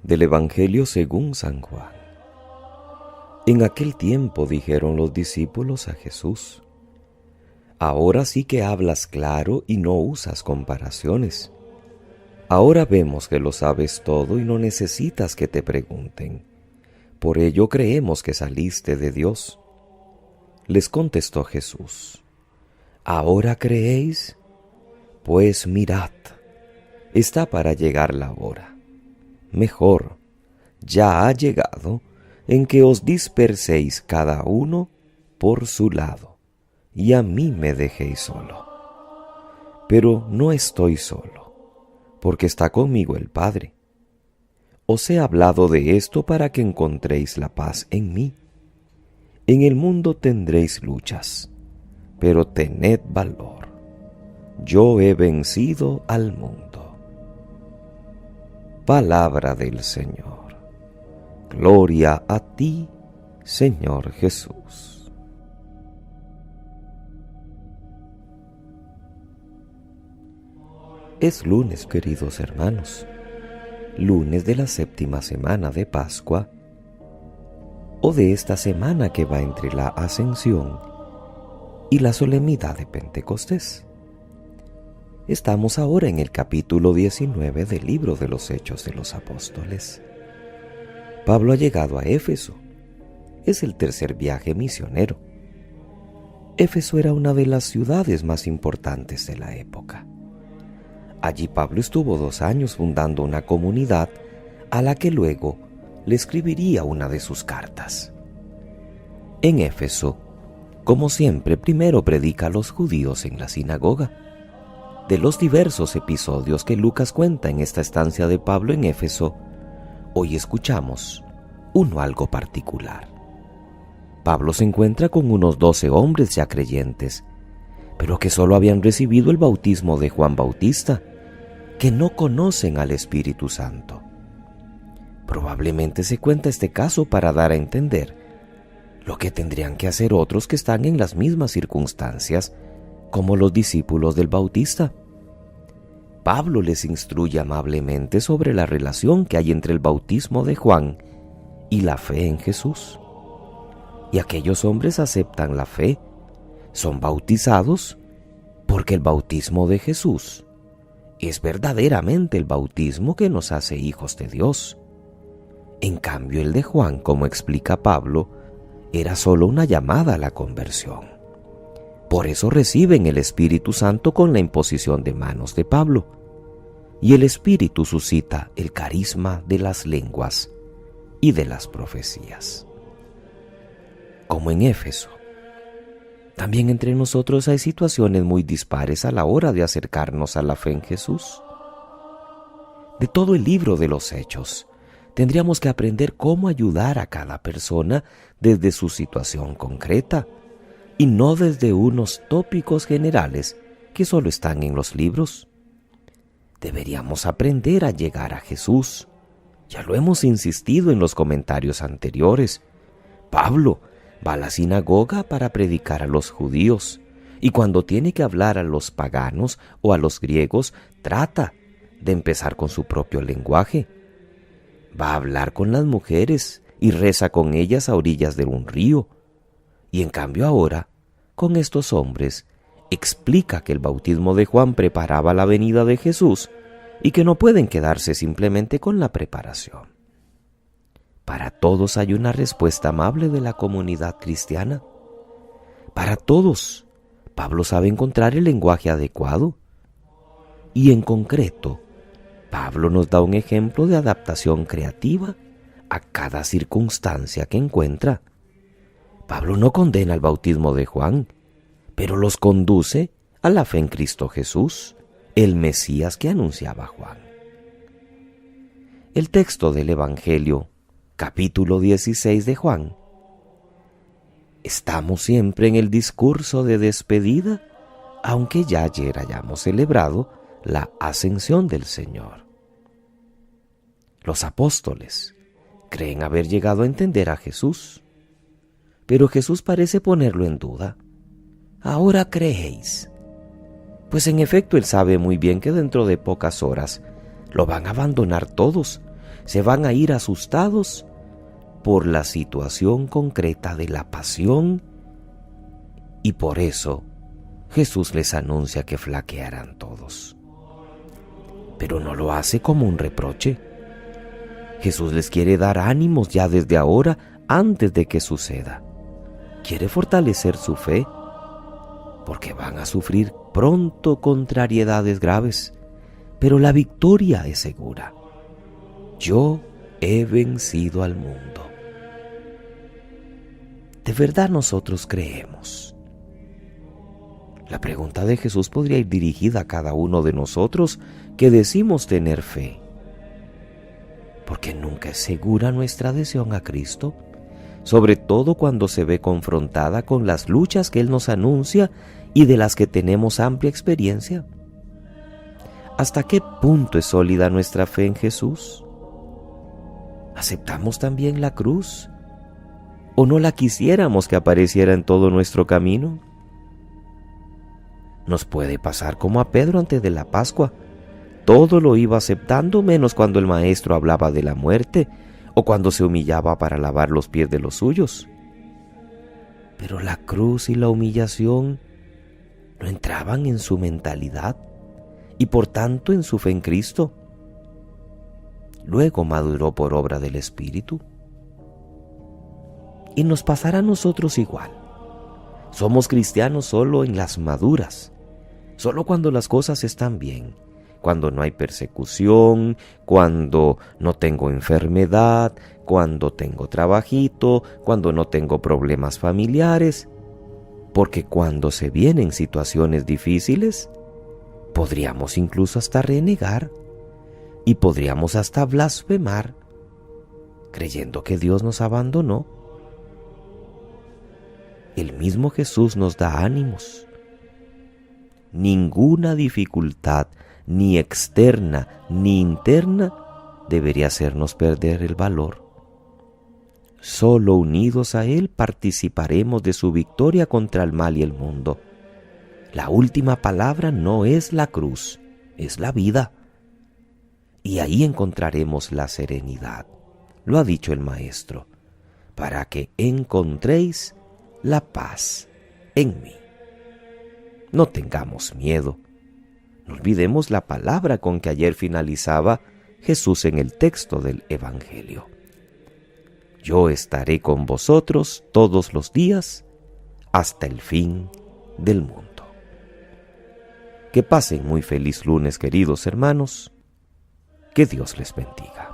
Del Evangelio según San Juan. En aquel tiempo dijeron los discípulos a Jesús: Ahora sí que hablas claro y no usas comparaciones. Ahora vemos que lo sabes todo y no necesitas que te pregunten. Por ello creemos que saliste de Dios. Les contestó Jesús: ¿Ahora creéis? Pues mirad, está para llegar la hora. Mejor, ya ha llegado, en que os disperséis cada uno por su lado, y a mí me dejéis solo. Pero no estoy solo, porque está conmigo el Padre. Os he hablado de esto para que encontréis la paz en mí. En el mundo tendréis luchas, pero tened valor. Yo he vencido al mundo. Palabra del Señor. Gloria a ti, Señor Jesús. Es lunes, queridos hermanos, lunes de la séptima semana de Pascua, o de esta semana que va entre la Ascensión y la solemnidad de Pentecostés. Estamos ahora en el capítulo 19 del libro de los Hechos de los Apóstoles. Pablo ha llegado a Éfeso. Es el tercer viaje misionero. Éfeso era una de las ciudades más importantes de la época. Allí Pablo estuvo 2 años fundando una comunidad a la que luego le escribiría una de sus cartas. En Éfeso, como siempre, primero predica a los judíos en la sinagoga. De los diversos episodios que Lucas cuenta en esta estancia de Pablo en Éfeso, hoy escuchamos uno algo particular. Pablo se encuentra con unos 12 hombres ya creyentes, pero que solo habían recibido el bautismo de Juan Bautista, que no conocen al Espíritu Santo. Probablemente se cuenta este caso para dar a entender lo que tendrían que hacer otros que están en las mismas circunstancias, como los discípulos del Bautista. Pablo les instruye amablemente sobre la relación que hay entre el bautismo de Juan y la fe en Jesús. Y aquellos hombres aceptan la fe, son bautizados, porque el bautismo de Jesús es verdaderamente el bautismo que nos hace hijos de Dios. En cambio, el de Juan, como explica Pablo, era solo una llamada a la conversión. Por eso reciben el Espíritu Santo con la imposición de manos de Pablo. Y el Espíritu suscita el carisma de las lenguas y de las profecías. Como en Éfeso, también entre nosotros hay situaciones muy dispares a la hora de acercarnos a la fe en Jesús. De todo el libro de los Hechos, tendríamos que aprender cómo ayudar a cada persona desde su situación concreta, y no desde unos tópicos generales que solo están en los libros. Deberíamos aprender a llegar a Jesús. Ya lo hemos insistido en los comentarios anteriores. Pablo va a la sinagoga para predicar a los judíos, y cuando tiene que hablar a los paganos o a los griegos, trata de empezar con su propio lenguaje. Va a hablar con las mujeres y reza con ellas a orillas de un río. Y en cambio ahora, con estos hombres, explica que el bautismo de Juan preparaba la venida de Jesús y que no pueden quedarse simplemente con la preparación. Para todos hay una respuesta amable de la comunidad cristiana. Para todos, Pablo sabe encontrar el lenguaje adecuado. Y en concreto, Pablo nos da un ejemplo de adaptación creativa a cada circunstancia que encuentra. Pablo no condena el bautismo de Juan, pero los conduce a la fe en Cristo Jesús, el Mesías que anunciaba Juan. El texto del Evangelio, capítulo 16 de Juan. Estamos siempre en el discurso de despedida, aunque ya ayer hayamos celebrado la ascensión del Señor. Los apóstoles creen haber llegado a entender a Jesús, pero Jesús parece ponerlo en duda. ¿Ahora creéis? Pues en efecto él sabe muy bien que dentro de pocas horas lo van a abandonar todos, se van a ir asustados por la situación concreta de la pasión, y por eso Jesús les anuncia que flaquearán todos. Pero no lo hace como un reproche. Jesús les quiere dar ánimos ya desde ahora, antes de que suceda. Quiere fortalecer su fe, porque van a sufrir pronto contrariedades graves, pero la victoria es segura. Yo he vencido al mundo. ¿De verdad nosotros creemos? La pregunta de Jesús podría ir dirigida a cada uno de nosotros que decimos tener fe, porque nunca es segura nuestra adhesión a Cristo, sobre todo cuando se ve confrontada con las luchas que Él nos anuncia y de las que tenemos amplia experiencia. ¿Hasta qué punto es sólida nuestra fe en Jesús? ¿Aceptamos también la cruz? ¿O no la quisiéramos que apareciera en todo nuestro camino? Nos puede pasar como a Pedro antes de la Pascua. Todo lo iba aceptando menos cuando el maestro hablaba de la muerte o cuando se humillaba para lavar los pies de los suyos. Pero la cruz y la humillación no entraban en su mentalidad y por tanto en su fe en Cristo. Luego maduró por obra del Espíritu. Y nos pasará a nosotros igual. Somos cristianos solo en las maduras, solo cuando las cosas están bien, cuando no hay persecución, cuando no tengo enfermedad, cuando tengo trabajito, cuando no tengo problemas familiares. Porque cuando se vienen situaciones difíciles, podríamos incluso hasta renegar y podríamos hasta blasfemar, creyendo que Dios nos abandonó. El mismo Jesús nos da ánimos. Ninguna dificultad, ni externa ni interna, debería hacernos perder el valor. Solo unidos a Él participaremos de su victoria contra el mal y el mundo. La última palabra no es la cruz, es la vida. Y ahí encontraremos la serenidad, lo ha dicho el Maestro, para que encontréis la paz en mí. No tengamos miedo. No olvidemos la palabra con que ayer finalizaba Jesús en el texto del Evangelio. Yo estaré con vosotros todos los días hasta el fin del mundo. Que pasen muy feliz lunes, queridos hermanos. Que Dios les bendiga.